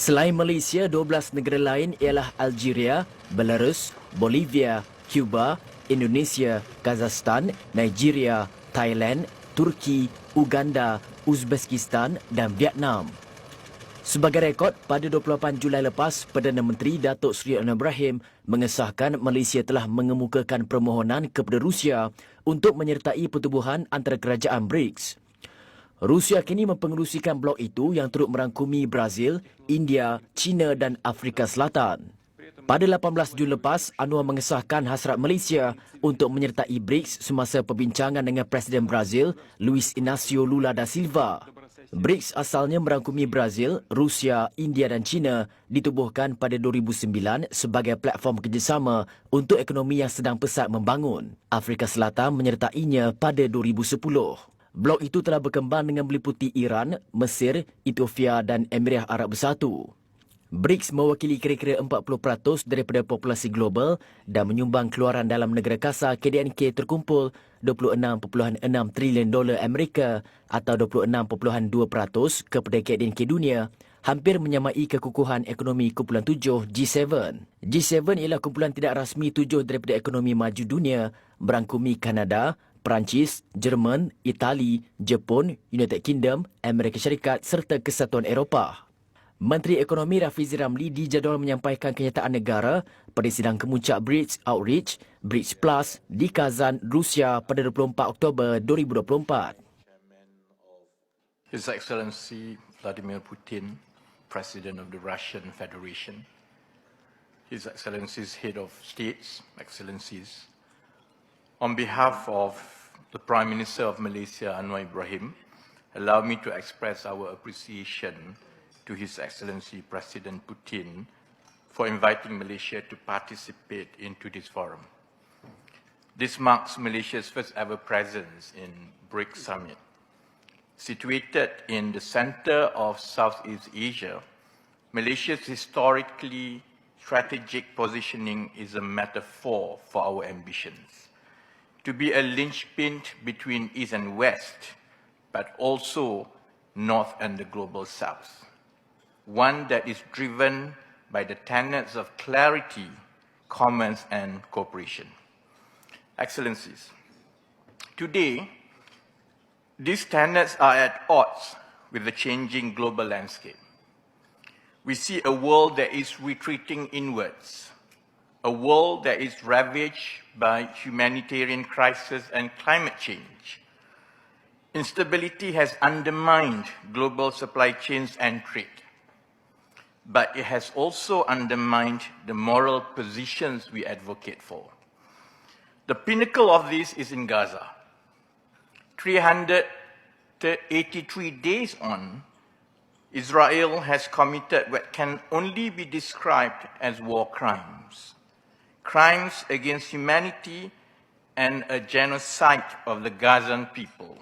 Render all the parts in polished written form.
Selain Malaysia, 12 negara lain ialah Algeria, Belarus, Bolivia, Cuba, Indonesia, Kazakhstan, Nigeria, Thailand, Turki, Uganda, Uzbekistan dan Vietnam. Sebagai rekod, pada 28 Julai lepas, Perdana Menteri Datuk Seri Anwar Ibrahim mengesahkan Malaysia telah mengemukakan permohonan kepada Rusia untuk menyertai pertubuhan antara kerajaan Brics. Rusia kini mempengerusikan blok itu yang turut merangkumi Brazil, India, China dan Afrika Selatan. Pada 18 Jun lepas, Anwar mengesahkan hasrat Malaysia untuk menyertai Brics semasa perbincangan dengan Presiden Brazil, Luiz Inácio Lula da Silva. Brics asalnya merangkumi Brazil, Rusia, India dan China ditubuhkan pada 2009 sebagai platform kerjasama untuk ekonomi yang sedang pesat membangun. Afrika Selatan menyertainya pada 2010. Blok itu telah berkembang dengan meliputi Iran, Mesir, Ethiopia dan Emirat Arab Bersatu. Brics mewakili kira-kira 40% daripada populasi global dan menyumbang keluaran dalam negara kasar KDNK terkumpul $26.6 trilion Amerika atau 26.2% kepada KDNK dunia, hampir menyamai kekukuhan ekonomi kumpulan 7 G7. G7 ialah kumpulan tidak rasmi 7 daripada ekonomi maju dunia, merangkumi Kanada, Perancis, Jerman, Itali, Jepun, United Kingdom, Amerika Syarikat serta Kesatuan Eropah. Menteri Ekonomi Rafizi Ramli dijadual menyampaikan kenyataan negara pada sidang Kemuncak Brics Outreach, Brics Plus di Kazan, Rusia pada 24 Oktober 2024. His Excellency Vladimir Putin, President of the Russian Federation, His Excellency's Head of States, Excellencies, on behalf of the Prime Minister of Malaysia, Anwar Ibrahim, allow me to express our appreciation to His Excellency President Putin for inviting Malaysia to participate into this forum. This marks Malaysia's first ever presence in Brics Summit. Situated in the center of Southeast Asia, Malaysia's historically strategic positioning is a metaphor for our ambitions. To be a linchpin between East and West, but also North and the Global South. One that is driven by the tenets of clarity, commerce and cooperation. Excellencies, today, these tenets are at odds with the changing global landscape. We see a world that is retreating inwards, a world that is ravaged by humanitarian crisis and climate change. Instability has undermined global supply chains and trade, but it has also undermined the moral positions we advocate for. The pinnacle of this is in Gaza. 383 days on, Israel has committed what can only be described as war crimes. Crimes against humanity and a genocide of the Gazan people.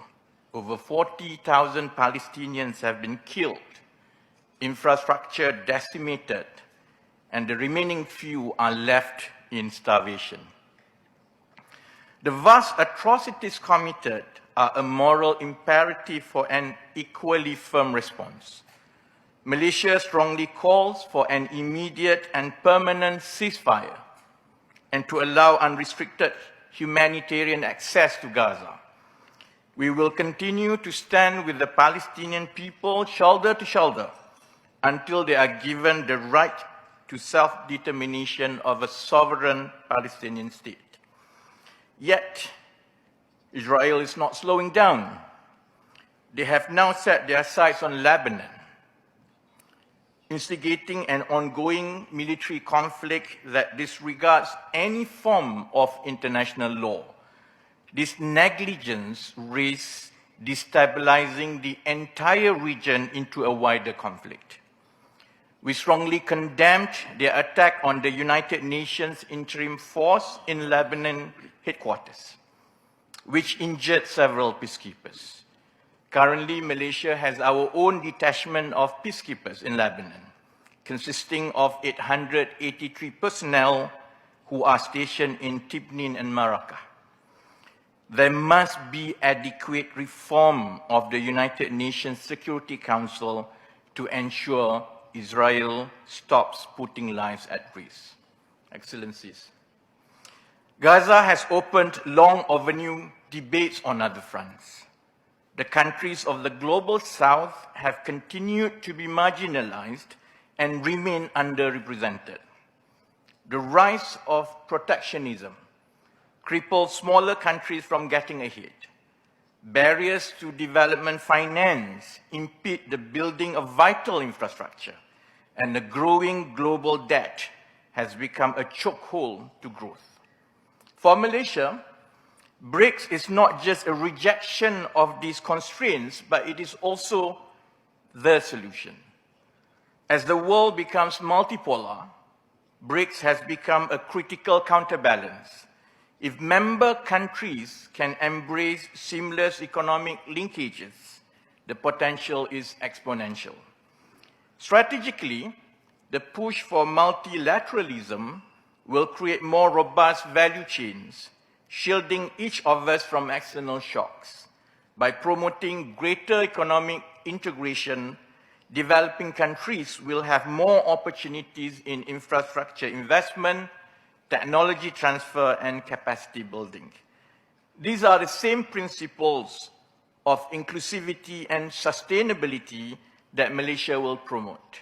Over 40,000 Palestinians have been killed, infrastructure decimated, and the remaining few are left in starvation. The vast atrocities committed are a moral imperative for an equally firm response. Malaysia strongly calls for an immediate and permanent ceasefire and to allow unrestricted humanitarian access to Gaza. We will continue to stand with the Palestinian people shoulder to shoulder until they are given the right to self-determination of a sovereign Palestinian state. Yet, Israel is not slowing down. They have now set their sights on Lebanon, instigating an ongoing military conflict that disregards any form of international law. This negligence risks destabilizing the entire region into a wider conflict. We strongly condemned their attack on the United Nations Interim Force in Lebanon headquarters, which injured several peacekeepers. Currently, Malaysia has our own detachment of peacekeepers in Lebanon, consisting of 883 personnel who are stationed in Tibnin and Maracah. There must be adequate reform of the United Nations Security Council to ensure Israel stops putting lives at risk. Excellencies, Gaza has opened long overdue debates on other fronts. The countries of the global south have continued to be marginalized and remain underrepresented. The rise of protectionism cripples smaller countries from getting ahead. Barriers to development finance impede the building of vital infrastructure, and the growing global debt has become a chokehold to growth. For Malaysia, Brics is not just a rejection of these constraints, but it is also the solution. As the world becomes multipolar, Brics has become a critical counterbalance. If member countries can embrace seamless economic linkages, the potential is exponential. Strategically, the push for multilateralism will create more robust value chains, shielding each of us from external shocks. By promoting greater economic integration, developing countries will have more opportunities in infrastructure investment, technology transfer, and capacity building. These are the same principles of inclusivity and sustainability that Malaysia will promote.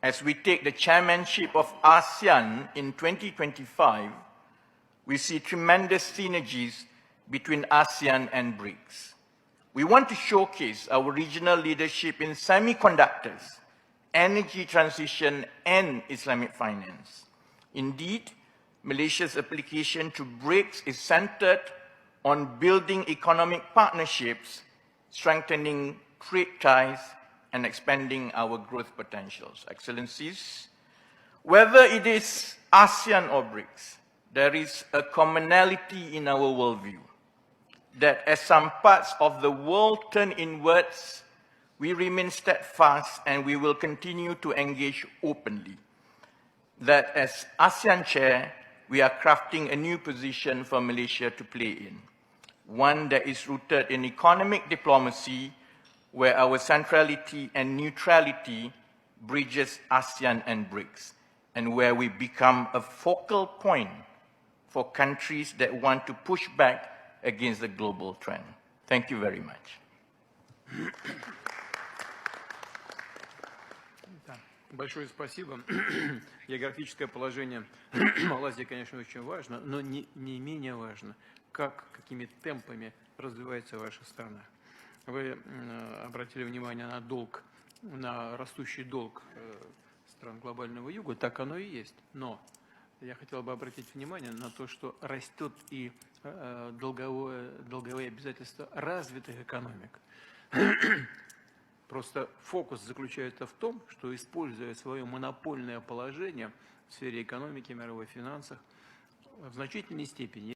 As we take the chairmanship of ASEAN in 2025, we see tremendous synergies between ASEAN and Brics. We want to showcase our regional leadership in semiconductors, energy transition, and Islamic finance. Indeed, Malaysia's application to Brics is centered on building economic partnerships, strengthening trade ties, and expanding our growth potentials. Excellencies, whether it is ASEAN or Brics, there is a commonality in our worldview that as some parts of the world turn inwards, we remain steadfast and we will continue to engage openly. That as ASEAN chair, we are crafting a new position for Malaysia to play in, one that is rooted in economic diplomacy, where our centrality and neutrality bridges ASEAN and Brics, and where we become a focal point for countries that want to push back against the global trend. Thank you very much. Большое спасибо. Географическое положение Малайзии, конечно, очень важно, но не менее важно, какими темпами развивается ваша страна. Вы обратили внимание на долг, на растущий долг стран глобального юга, так оно и есть. Но я хотел бы обратить внимание на то, что растет и долговые обязательства развитых экономик. Просто фокус заключается в том, что, используя свое монопольное положение в сфере экономики, мировых финансах, в значительной степени